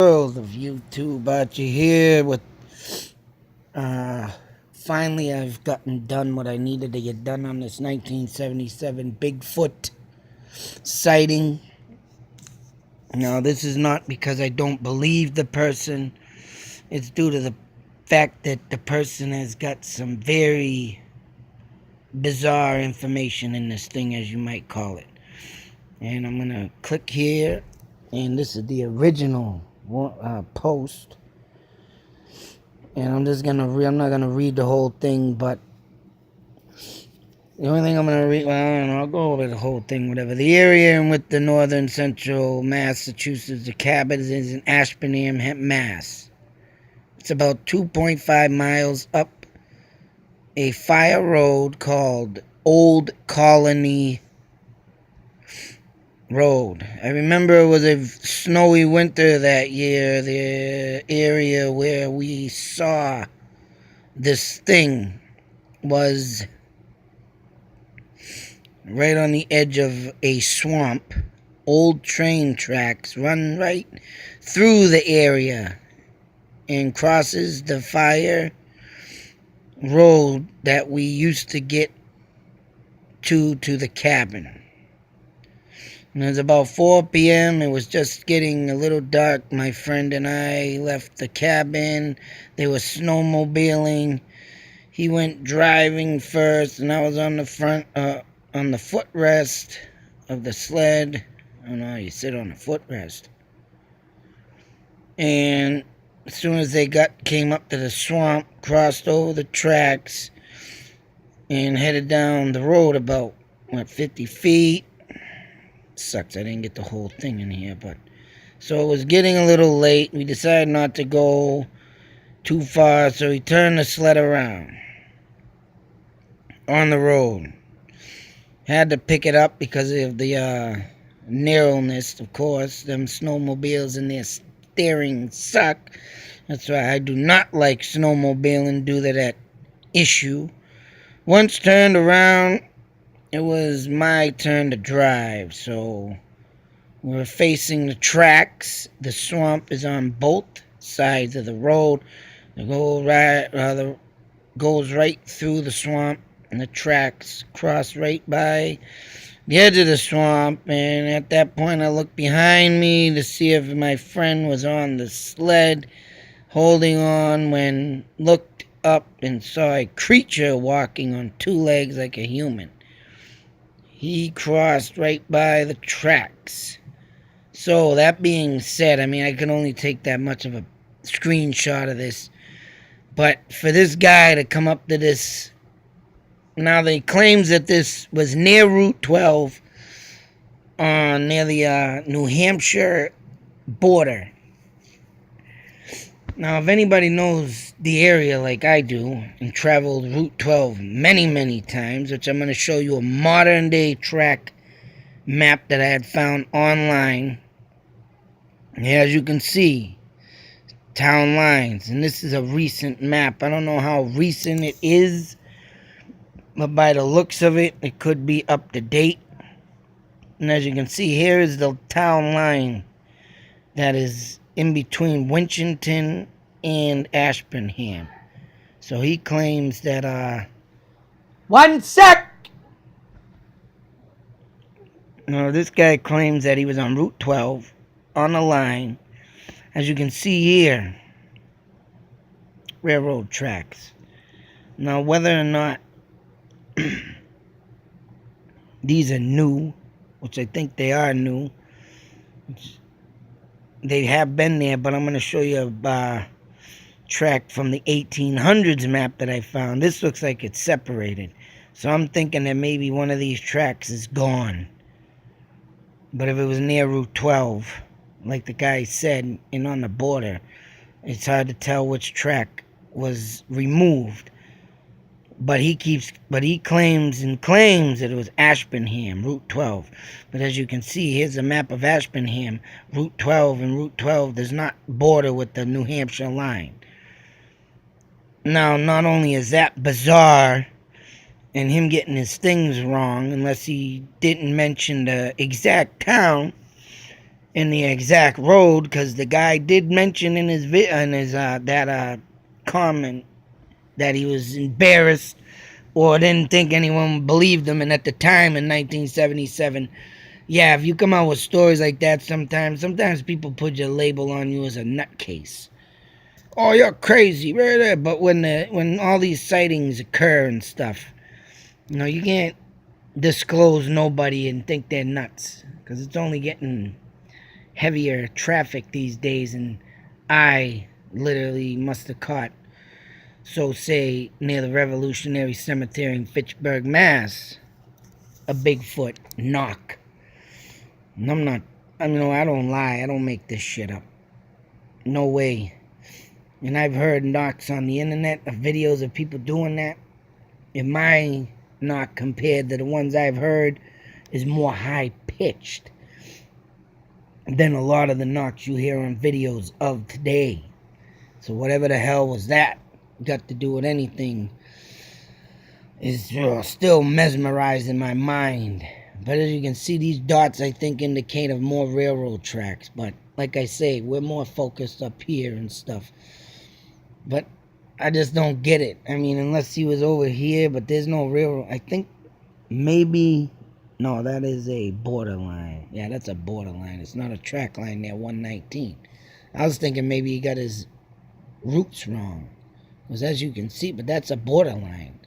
World of YouTube Archie here with finally I've gotten done what I needed to get done on this 1977 Bigfoot sighting. Now this is not because I don't believe the person. It's due to the fact that the person has got some very bizarre information in this thing, as you might call it. And I'm gonna click here, and this is the original post. And I'm just gonna I'm not gonna read the whole thing, but the only thing I'm gonna read, well, I don't know, I'll go over the whole thing, whatever. The area in with the northern central Massachusetts, the cabin is in Ashburnham, Mass. It's about 2.5 miles up a fire road called Old Colony Road. I remember it was a snowy winter that year. The area where we saw this thing was right on the edge of a swamp. Old train tracks run right through the area and crosses the fire road that we used to get to the cabin. And it was about 4 p.m. It was just getting a little dark. My friend and I left the cabin. They were snowmobiling. He went driving first, and I was on the front, on the footrest of the sled. I don't know how you sit on a footrest. And as soon as they came up to the swamp, crossed over the tracks, and headed down the road about, 50 feet. Sucks I didn't get the whole thing in here, but so it was getting a little late. We decided not to go too far, so we turned the sled around on the road. Had to pick it up because of the narrowness, of course. Them snowmobiles and their steering suck. That's why I do not like snowmobiling due to that issue. Once turned around, it was my turn to drive, so we're facing the tracks. The swamp is on both sides of the road. It goes right through the swamp, and the tracks cross right by the edge of the swamp. And at that point, I looked behind me to see if my friend was on the sled, holding on, when looked up and saw a creature walking on two legs like a human. He crossed right by the tracks. So, that being said, I can only take that much of a screenshot of this. But for this guy to come up to this, now he claims that this was near Route 12, near the New Hampshire border. Now, if anybody knows the area like I do, and traveled Route 12 many, many times, which I'm going to show you a modern-day track map that I had found online. And as you can see, town lines. And this is a recent map. I don't know how recent it is, but by the looks of it, it could be up to date. And as you can see, here is the town line that is in between Winchton and Ashburnham. So he claims that, one sec! No, this guy claims that he was on Route 12, on the line. As you can see here, railroad tracks. Now, whether or not these are new, which I think they are new, they have been there, but I'm going to show you a track from the 1800s map that I found. This looks like it's separated. So I'm thinking that maybe one of these tracks is gone. But if it was near Route 12, like the guy said, and on the border, it's hard to tell which track was removed. But he claims that it was Ashburnham, Route 12. But as you can see, here's a map of Ashburnham, Route 12, and Route 12 does not border with the New Hampshire line. Now, not only is that bizarre, and him getting his things wrong, unless he didn't mention the exact town, in the exact road, because the guy did mention in his comment that he was embarrassed or didn't think anyone believed him. And at the time in 1977, yeah, if you come out with stories like that, sometimes people put your label on you as a nutcase. Oh, you're crazy, but when all these sightings occur and stuff, you can't disclose nobody and think they're nuts, because it's only getting heavier traffic these days. And I literally must have caught, so say, near the Revolutionary Cemetery in Fitchburg, Mass, a Bigfoot knock. And I'm not, I don't lie, I don't make this shit up. No way. And I've heard knocks on the internet of videos of people doing that. And my knock, compared to the ones I've heard, is more high pitched than a lot of the knocks you hear on videos of today. So whatever the hell was that got to do with anything is still mesmerized in my mind. But as you can see, these dots, I think, indicate of more railroad tracks. But like I say, we're more focused up here and stuff. But I just don't get it. I mean, unless he was over here, but there's no railroad. I think maybe, no, that is a borderline. Yeah, that's a borderline. It's not a track line there, 119. I was thinking maybe he got his routes wrong. Because as you can see, but that's a borderline.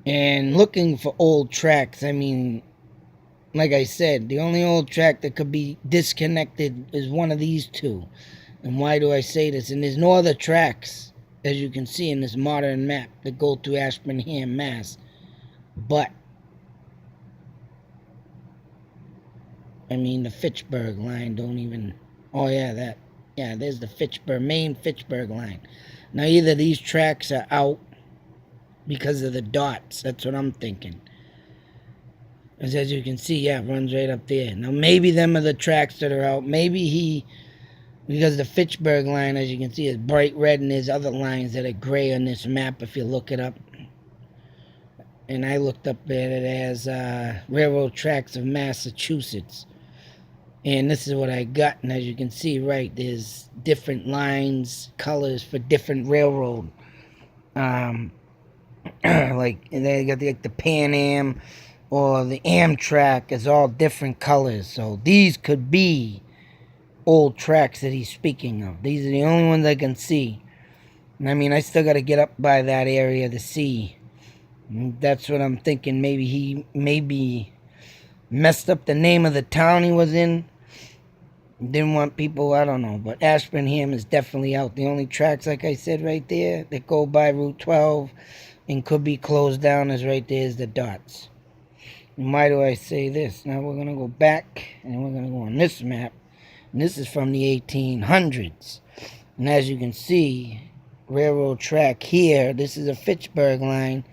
And looking for old tracks, I mean, like I said, the only old track that could be disconnected is one of these two. And why do I say this? And there's no other tracks, as you can see in this modern map, that go through Ashburnham, Mass. But, I mean, the Fitchburg line don't even... Oh, yeah, there's the main Fitchburg line. Now, either these tracks are out because of the dots. That's what I'm thinking. As you can see, yeah, it runs right up there. Now, maybe them are the tracks that are out. Maybe because the Fitchburg line, as you can see, is bright red, and there's other lines that are gray on this map if you look it up. And I looked up at it as Railroad Tracks of Massachusetts. And this is what I got. And as you can see, right, there's different lines, colors for different railroad. Like, and they got the Pan Am or the Amtrak is all different colors. So these could be old tracks that he's speaking of. These are the only ones I can see. And I mean, I still got to get up by that area to see. And that's what I'm thinking. Maybe he messed up the name of the town he was in. Didn't want people, I don't know. But Ashburnham is definitely out. The only tracks, like I said right there, that go by Route 12 and could be closed down is right there is the dots. And why do I say this? Now we're going to go back and we're going to go on this map. And this is from the 1800s. And as you can see, railroad track here, this is a Fitchburg line.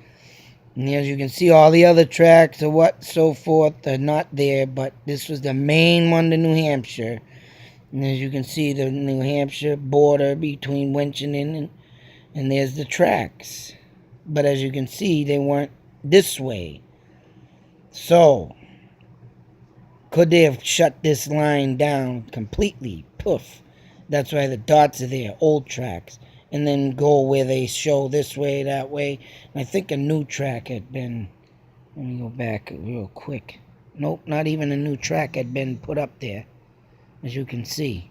And as you can see, all the other tracks or so forth are not there, but this was the main one to New Hampshire. And as you can see, the New Hampshire border between Winchendon and there's the tracks. But as you can see, they weren't this way. So, could they have shut this line down completely? Poof. That's why the dots are there, old tracks. And then go where they show this way, that way. And I think a new track had been... Let me go back real quick. Nope, not even a new track had been put up there, as you can see.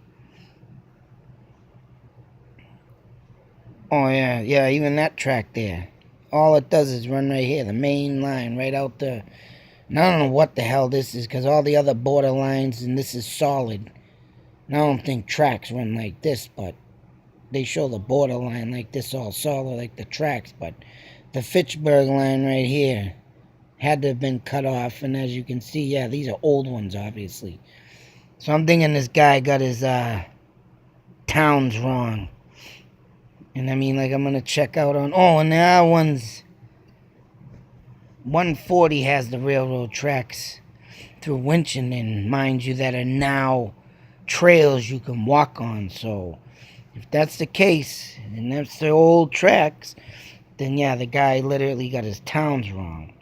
Oh, yeah, even that track there. All it does is run right here, the main line, right out there. And I don't know what the hell this is, because all the other border lines, and this is solid. And I don't think tracks run like this, but they show the borderline like this, all solid like the tracks. But the Fitchburg line right here had to have been cut off. And as you can see, yeah, these are old ones, obviously. So I'm thinking this guy got his towns wrong. And I mean, like, I'm going to check out on... Oh, and there are ones... 140 has the railroad tracks through Winchendon, mind you, that are now trails you can walk on. So if that's the case, and that's the old tracks, then yeah, the guy literally got his towns wrong.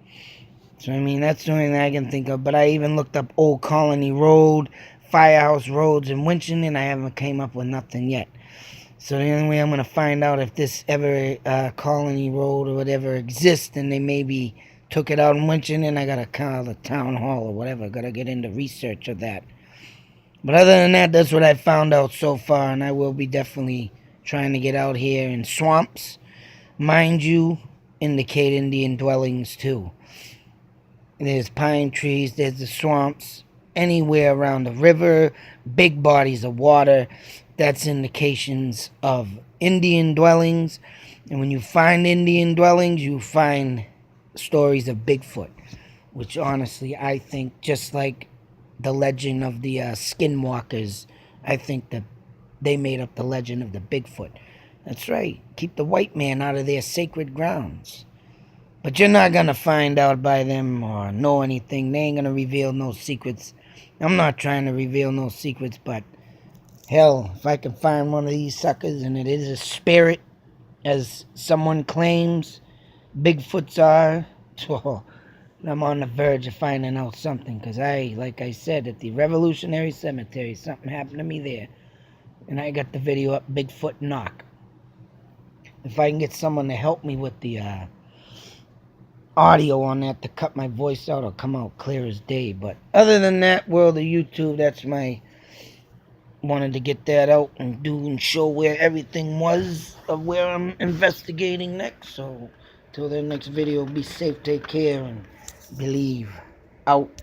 So, I mean, that's the only thing I can think of. But I even looked up Old Colony Road, Firehouse Roads in Winchton, and I haven't came up with nothing yet. So the only way I'm going to find out if this ever Colony Road or whatever exists, and they maybe took it out in Winchton, and I got to call the town hall or whatever. Got to get into research of that. But other than that, that's what I found out so far, and I will be definitely trying to get out here in swamps. Mind you, indicate Indian dwellings too. There's pine trees, there's the swamps, anywhere around the river, big bodies of water. That's indications of Indian dwellings. And when you find Indian dwellings, you find stories of Bigfoot, which honestly I think, just like the legend of the skinwalkers, I think that they made up the legend of the Bigfoot. That's right. Keep the white man out of their sacred grounds. But you're not going to find out by them or know anything. They ain't going to reveal no secrets. I'm not trying to reveal no secrets, but hell, if I can find one of these suckers and it is a spirit, as someone claims Bigfoots are, oh, I'm on the verge of finding out something. Because like I said, at the Revolutionary Cemetery, something happened to me there. And I got the video up, Bigfoot knock. If I can get someone to help me with the audio on that to cut my voice out, it'll come out clear as day. But other than that, world of YouTube, that's my... wanted to get that out and do and show where everything was of where I'm investigating next. So till the next video, be safe, take care, and believe. Out.